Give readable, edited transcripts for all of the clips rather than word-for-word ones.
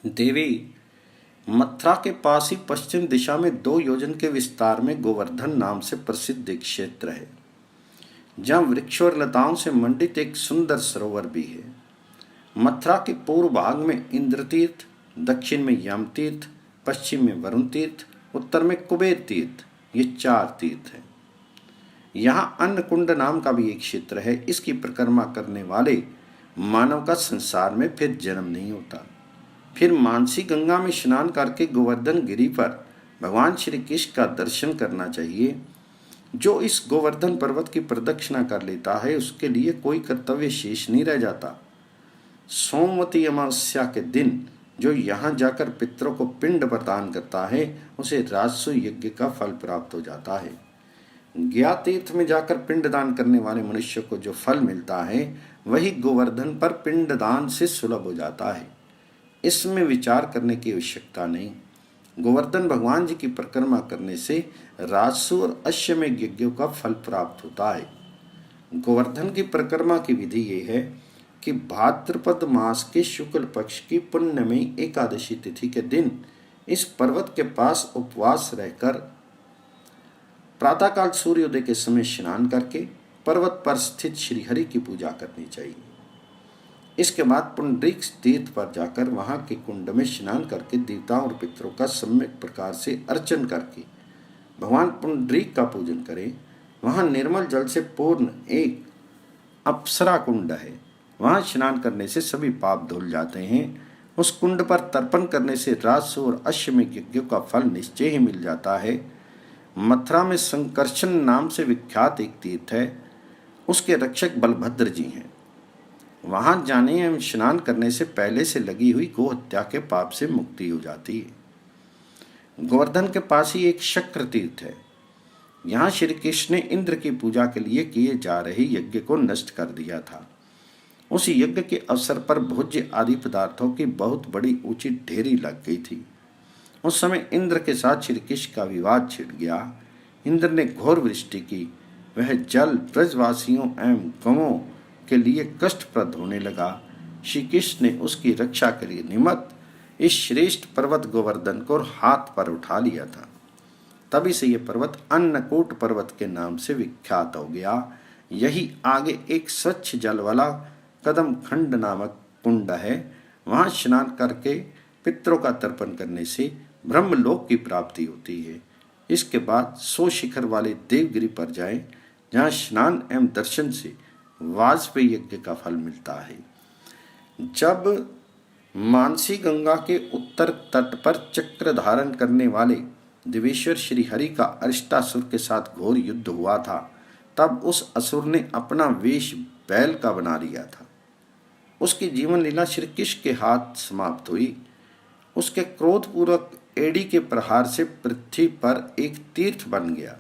देवी मथुरा के पास ही पश्चिम दिशा में 2 योजन के विस्तार में गोवर्धन नाम से प्रसिद्ध एक क्षेत्र है, जहाँ वृक्ष और लताओं से मंडित एक सुंदर सरोवर भी है। मथुरा के पूर्व भाग में इंद्र तीर्थ, दक्षिण में यम तीर्थ, पश्चिम में वरुण तीर्थ, उत्तर में कुबेर तीर्थ, ये 4 तीर्थ हैं। यहाँ अन्नकुंड नाम का भी एक क्षेत्र है। इसकी परिक्रमा करने वाले मानव का संसार में फिर जन्म नहीं होता। फिर मानसी गंगा में स्नान करके गोवर्धन गिरी पर भगवान श्री कृष्ण का दर्शन करना चाहिए। जो इस गोवर्धन पर्वत की प्रदक्षिणा कर लेता है उसके लिए कोई कर्तव्य शेष नहीं रह जाता। सोमवती अमावस्या के दिन जो यहाँ जाकर पितरों को पिंड प्रदान करता है उसे राजसूय यज्ञ का फल प्राप्त हो जाता है। गया तीर्थ में जाकर पिंडदान करने वाले मनुष्य को जो फल मिलता है वही गोवर्धन पर पिंडदान से सुलभ हो जाता है। इसमें विचार करने की आवश्यकता नहीं। गोवर्धन भगवान जी की परिक्रमा करने से राजसूय और अश्वमेध यज्ञों का फल प्राप्त होता है। गोवर्धन की परिक्रमा की विधि ये है कि भाद्रपद मास के शुक्ल पक्ष की पुण्यमयी एकादशी तिथि के दिन इस पर्वत के पास उपवास रहकर प्रातःकाल सूर्योदय के समय स्नान करके पर्वत पर स्थित श्रीहरि की पूजा करनी चाहिए। इसके बाद पुंडरीक तीर्थ पर जाकर वहां के कुंड में स्नान करके देवताओं और पितरों का सम्यक प्रकार से अर्चन करके भगवान पुंडरीक का पूजन करें। वहां निर्मल जल से पूर्ण एक अप्सरा कुंड है, वहां स्नान करने से सभी पाप धुल जाते हैं। उस कुंड पर तर्पण करने से राजसूय और अश्वमेध यज्ञों का फल निश्चय ही मिल जाता है। मथुरा में संकर्षण नाम से विख्यात एक तीर्थ है, उसके रक्षक बलभद्र जी हैं। वहां जाने एवं स्नान करने से पहले से लगी हुई गो हत्या के पाप से मुक्ति हो जाती है। गोवर्धन के पास ही एक शक्र तीर्थ है। यहाँ श्री कृष्ण ने इंद्र की पूजा के लिए किए जा रहे यज्ञ को नष्ट कर दिया था। उस यज्ञ के अवसर पर भोज्य आदि पदार्थों की बहुत बड़ी ऊंची ढेरी लग गई थी। उस समय इंद्र के साथ श्री कृष्ण का विवाद छिड़ गया। इंद्र ने घोर वृष्टि की। वह जल ब्रजवासियों एवं गवों के लिए कष्टप्रद होने लगा। श्री कृष्ण ने उसकी रक्षा के लिए निमित्त इस श्रेष्ठ पर्वत गोवर्धन को हाथ पर उठा लिया था। तभी से यह पर्वत अन्नकूट पर्वत के नाम से विख्यात हो गया। यही आगे एक स्वच्छ जल वाला कदम खंड नामक कुंड है। वहां स्नान करके पितरों का तर्पण करने से ब्रह्मलोक की प्राप्ति होती है। इसके बाद 100 शिखर वाले देवगिरी पर जाएं, जहाँ स्नान एवं दर्शन से वाजपेयी यज्ञ का फल मिलता है। जब मानसी गंगा के उत्तर तट पर चक्र धारण करने वाले देवेश्वर श्री हरि का अरिष्टासुर के साथ घोर युद्ध हुआ था, तब उस असुर ने अपना वेश बैल का बना लिया था। उसकी जीवन लीला श्री कृष्ण के हाथ समाप्त हुई। उसके क्रोधपूर्वक एड़ी के प्रहार से पृथ्वी पर एक तीर्थ बन गया।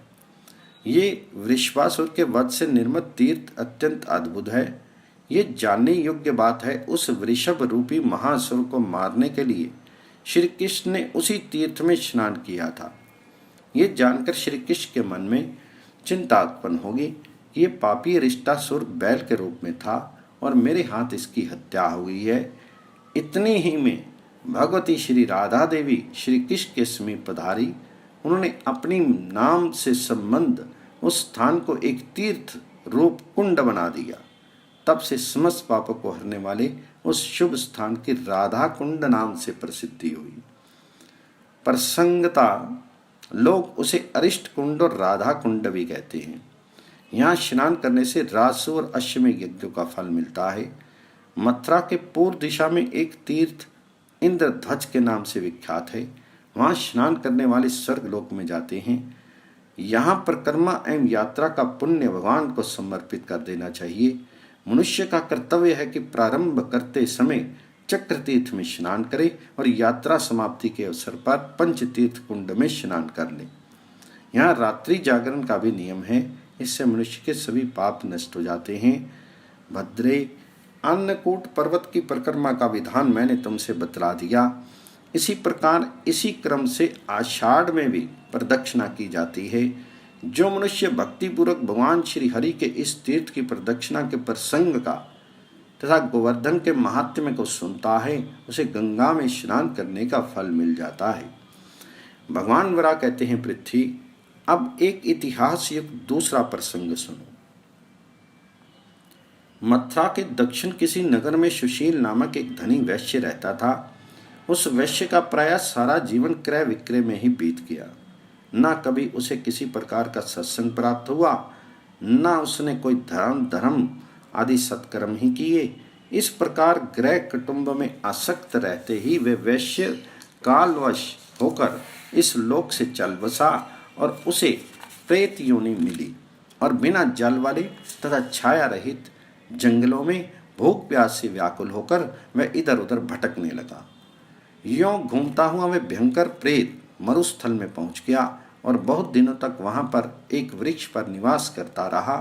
ये वृषभासुर के वध से निर्मित तीर्थ अत्यंत अद्भुत है। ये जानने योग्य बात है, उस वृषभ रूपी महासुर को मारने के लिए श्री कृष्ण ने उसी तीर्थ में स्नान किया था। ये जानकर श्री कृष्ण के मन में चिंता उत्पन्न होगी। ये पापी अरिष्टासुर बैल के रूप में था और मेरे हाथ इसकी हत्या हो गई है। इतने ही में भगवती श्री राधा देवी श्री कृष्ण के समीप पधारी। उन्होंने अपनी नाम से संबंध उस स्थान को एक तीर्थ रूप कुंड बना दिया। तब से समस्त पापों को हरने वाले उस शुभ स्थान की राधा कुंड नाम से प्रसिद्धि हुई। प्रसंगता लोग उसे अरिष्ट कुंड और राधा कुंड भी कहते हैं। यहाँ स्नान करने से राजसूय और अश्वमेध यज्ञों का फल मिलता है। मथुरा के पूर्व दिशा में एक तीर्थ इंद्रध्वज के नाम से विख्यात है। वहाँ स्नान करने वाले स्वर्ग लोक में जाते हैं। यहाँ परिक्रमा एवं यात्रा का पुण्य भगवान को समर्पित कर देना चाहिए। मनुष्य का कर्तव्य है कि प्रारंभ करते समय चक्र तीर्थ में स्नान करे और यात्रा समाप्ति के अवसर पर पंचतीर्थ कुंड में स्नान कर ले। यहाँ रात्रि जागरण का भी नियम है। इससे मनुष्य के सभी पाप नष्ट हो जाते हैं। भद्रे, अन्नकूट पर्वत की परिक्रमा का विधान मैंने तुमसे बतला दिया। इसी प्रकार इसी क्रम से आषाढ़ में भी प्रदक्षिणा की जाती है। जो मनुष्य भक्तिपूर्वक भगवान श्री हरि के इस तीर्थ की प्रदक्षिणा के प्रसंग का तथा गोवर्धन के महात्म्य को सुनता है उसे गंगा में स्नान करने का फल मिल जाता है। भगवान वराह कहते हैं, पृथ्वी, अब एक इतिहास युक्त दूसरा प्रसंग सुनो। मथुरा के दक्षिण किसी नगर में सुशील नामक एक धनी वैश्य रहता था। उस वैश्य का प्राय सारा जीवन क्रय विक्रय में ही बीत गया। न कभी उसे किसी प्रकार का सत्संग प्राप्त हुआ, न उसने कोई धर्म आदि सत्कर्म ही किए। इस प्रकार गृह कुटुंब में आसक्त रहते ही वे वैश्य कालवश होकर इस लोक से चल बसा और उसे प्रेत योनि मिली और बिना जल वाले तथा छाया रहित जंगलों में भूख प्यास से व्याकुल होकर वह इधर उधर भटकने लगा। यों घूमता हुआ वह भयंकर प्रेत मरुस्थल में पहुंच गया और बहुत दिनों तक वहां पर एक वृक्ष पर निवास करता रहा।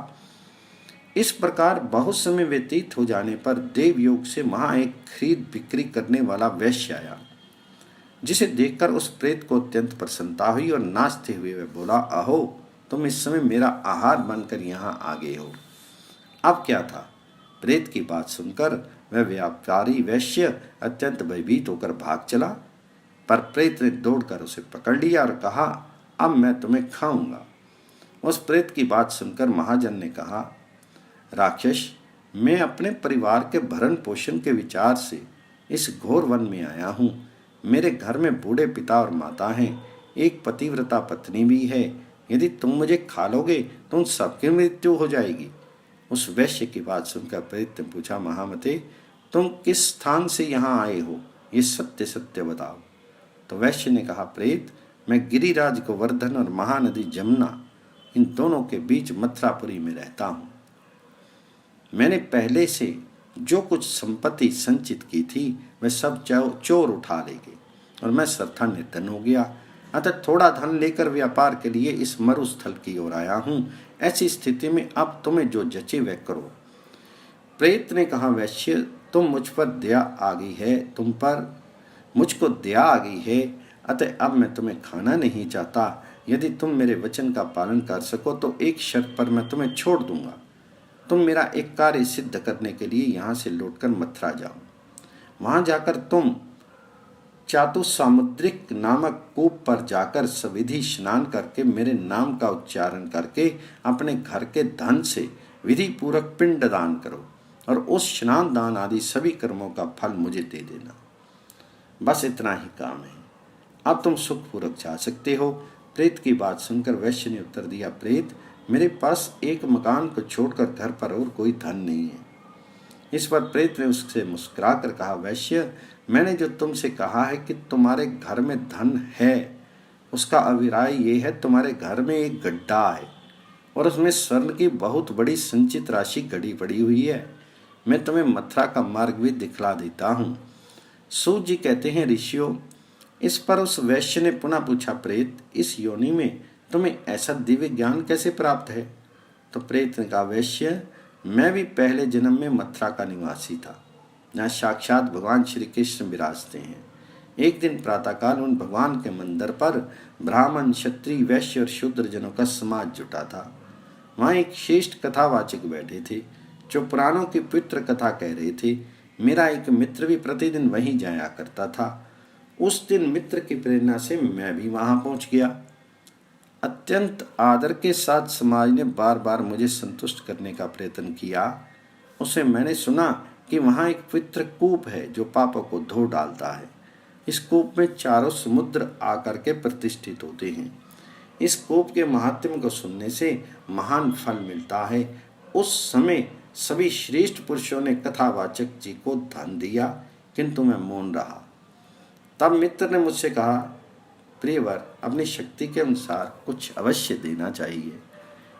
इस प्रकार बहुत समय व्यतीत हो जाने पर देवयोग से वहां एक खरीद बिक्री करने वाला वैश्य आया, जिसे देखकर उस प्रेत को अत्यंत प्रसन्नता हुई और नाचते हुए वह बोला, अहो, तुम इस समय मेरा आहार बनकर यहाँ आ गए हो। अब क्या था? प्रेत की बात सुनकर वह व्यापारी वैश्य अत्यंत भयभीत होकर भाग चला, पर प्रेत ने दौड़कर उसे पकड़ लिया और कहा, अब मैं तुम्हें खाऊंगा। उस प्रेत की बात सुनकर महाजन ने कहा, राक्षस, मैं अपने परिवार के भरण पोषण के विचार से इस घोर वन में आया हूँ। मेरे घर में बूढ़े पिता और माता हैं, एक पतिव्रता पत्नी भी है। यदि तुम मुझे खा लोगे तो उन सबकी मृत्यु हो जाएगी। उस वैश्य की बात सुनकर प्रेत ने पूछा, महामते, तुम किस स्थान से यहाँ आए हो? ये सत्य सत्य बताओ। तो वैश्य ने कहा, प्रेत, मैं गिरिराज गोवर्धन और महानदी जमुना, इन दोनों के बीच मथुरापुरी में रहता हूँ। मैंने पहले से जो कुछ संपत्ति संचित की थी वह सब चोर उठा ले गए और मैं सर्वथा निर्धन हो गया। अतः थोड़ा धन लेकर व्यापार के लिए इस मरुस्थल की ओर आया हूँ। ऐसी स्थिति में अब तुम्हें जो जचे वह करो। प्रेत ने कहा, वैश्य, तुम मुझ पर दया आ गई है, तुम पर मुझको दया आ गई है, अतः अब मैं तुम्हें खाना नहीं चाहता। यदि तुम मेरे वचन का पालन कर सको तो एक शर्त पर मैं तुम्हें छोड़ दूंगा। तुम मेरा एक कार्य सिद्ध करने के लिए यहाँ से लौटकर मथुरा जाओ। वहाँ जाकर तुम चातुसामुद्रिक नामक कूप पर जाकर सविधि स्नान करके मेरे नाम का उच्चारण करके अपने घर के धन से विधि पूर्वक पिंड दान करो और उस स्नान दान आदि सभी कर्मों का फल मुझे दे देना। बस इतना ही काम है, अब तुम सुखपूर्वक जा सकते हो। प्रेत की बात सुनकर वैश्य ने उत्तर दिया, प्रेत, मेरे पास एक मकान को छोड़कर घर पर और कोई धन नहीं है। इस पर प्रेत ने उससे मुस्कुरा कर कहा, वैश्य, मैंने जो तुमसे कहा है कि तुम्हारे घर में धन है, उसका अभिप्राय ये है, तुम्हारे घर में एक गड्ढा है और उसमें स्वर्ण की बहुत बड़ी संचित राशि गड़ी पड़ी हुई है। मैं तुम्हें मथुरा का मार्ग भी दिखला देता हूँ। सूत जी कहते हैं, ऋषियों, इस पर उस वैश्य ने पुनः पूछा, प्रेत, इस योनि में तुम्हें ऐसा दिव्य ज्ञान कैसे प्राप्त है? तो प्रेत ने कहा, वैश्य, मैं भी पहले जन्म में मथुरा का निवासी था, जहाँ साक्षात भगवान श्री कृष्ण विराजते हैं। एक दिन प्रातःकाल उन भगवान के मंदिर पर ब्राह्मण, क्षत्रिय, वैश्य और शूद्र जनों का समाज जुटा था। वहाँ एक श्रेष्ठ कथावाचक बैठे थे जो पुराणों की पवित्र कथा कह रहे थे। मेरा एक मित्र भी प्रतिदिन वहीं जाया करता था। उस दिन मित्र की प्रेरणा से मैं भी वहां पहुंच गया। अत्यंत आदर के साथ समाज ने बार बार मुझे संतुष्ट करने का प्रयत्न किया। उसे मैंने सुना कि वहां एक पवित्र कूप है जो पापों को धो डालता है। इस कूप में चारों समुद्र आकर के प्रतिष्ठित होते हैं। इस कूप के महात्म्य को सुनने से महान फल मिलता है। उस समय सभी श्रेष्ठ पुरुषों ने कथावाचक जी को धन दिया, किंतु मैं मौन रहा। तब मित्र ने मुझसे कहा, प्रियवर, अपनी शक्ति के अनुसार कुछ अवश्य देना चाहिए।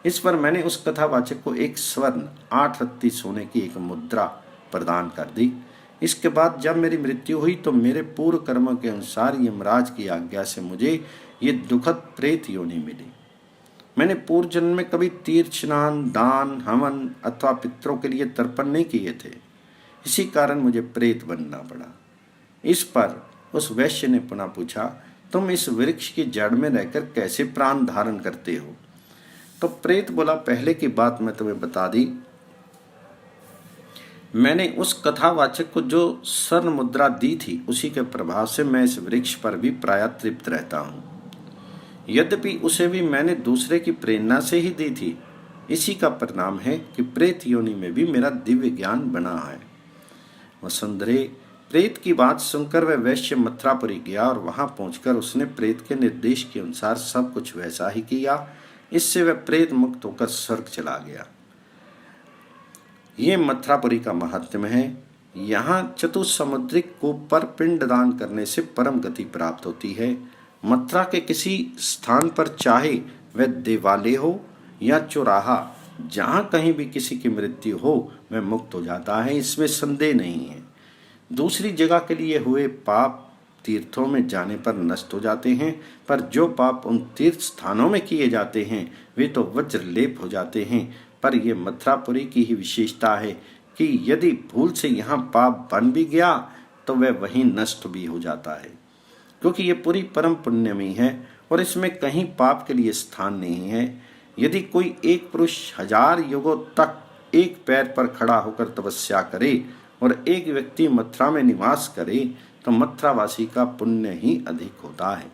इस पर मैंने उस कथावाचक को एक स्वर्ण 8 रत्ती सोने की एक मुद्रा प्रदान कर दी। इसके बाद जब मेरी मृत्यु हुई तो मेरे पूर्व कर्मों के अनुसार यमराज की आज्ञा से मुझे ये दुखद प्रेत योनि मिली। मैंने पूर्व जन्म में कभी तीर्थ स्नान, दान, हवन अथवा पितरों के लिए तर्पण नहीं किए थे। इसी कारण मुझे प्रेत बनना पड़ा। इस पर उस वैश्य ने पुनः पूछा, तुम इस वृक्ष की जड़ में रहकर कैसे प्राण धारण करते हो? तो प्रेत बोला, पहले की बात मैं तुम्हें बता दी। मैंने उस कथावाचक को जो स्वर्ण मुद्रा दी थी, उसी के प्रभाव से मैं इस वृक्ष पर भी प्रायः तृप्त रहता हूँ। यद्यपि उसे भी मैंने दूसरे की प्रेरणा से ही दी थी। इसी का परिणाम है कि प्रेत योनि में भी मेरा दिव्य ज्ञान बना है। वसुंधरे, प्रेत की बात सुनकर वह वैश्य मथुरापुरी गया और वहां पहुंचकर उसने प्रेत के निर्देश के अनुसार सब कुछ वैसा ही किया। इससे वह प्रेत मुक्त होकर स्वर्ग चला गया। ये मथुरापुरी का महात्म्य है। यहाँ चतुसमुद्रिक को पर पिंड दान करने से परम गति प्राप्त होती है। मथुरा के किसी स्थान पर, चाहे वह देवालय हो या चौराहा, जहाँ कहीं भी किसी की मृत्यु हो, वह मुक्त हो जाता है, इसमें संदेह नहीं है। दूसरी जगह के लिए हुए पाप तीर्थों में जाने पर नष्ट हो जाते हैं, पर जो पाप उन तीर्थ स्थानों में किए जाते हैं वे तो वज्रलेप हो जाते हैं। पर यह मथुरापुरी की ही विशेषता है कि यदि भूल से यहाँ पाप बन भी गया तो वह वहीं नष्ट भी हो जाता है, क्योंकि ये पूरी परम पुण्यमयी है और इसमें कहीं पाप के लिए स्थान नहीं है। यदि कोई एक पुरुष 1000 युगों तक एक पैर पर खड़ा होकर तपस्या करे और एक व्यक्ति मथुरा में निवास करे तो मथुरावासी का पुण्य ही अधिक होता है।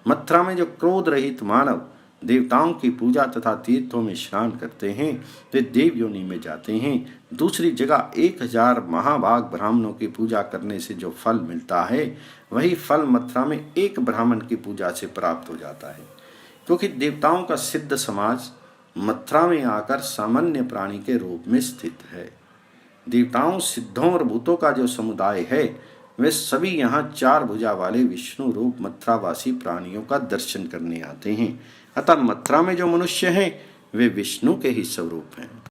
मथुरा में जो क्रोध रहित मानव देवताओं की पूजा तथा तीर्थों में स्नान करते हैं वे देव योनि में जाते हैं। दूसरी जगह 1000 महाभाग ब्राह्मणों की पूजा करने से जो फल मिलता है, वही फल मथुरा में एक ब्राह्मण की पूजा से प्राप्त हो जाता है। क्योंकि देवताओं का सिद्ध समाज मथुरा में आकर सामान्य प्राणी के रूप में स्थित है। देवताओं, सिद्धों और भूतों का जो समुदाय है, वे सभी यहाँ 4 भुजा वाले विष्णु रूप मथुरावासी प्राणियों का दर्शन करने आते हैं। अतः मथुरा में जो मनुष्य हैं वे विष्णु के ही स्वरूप हैं।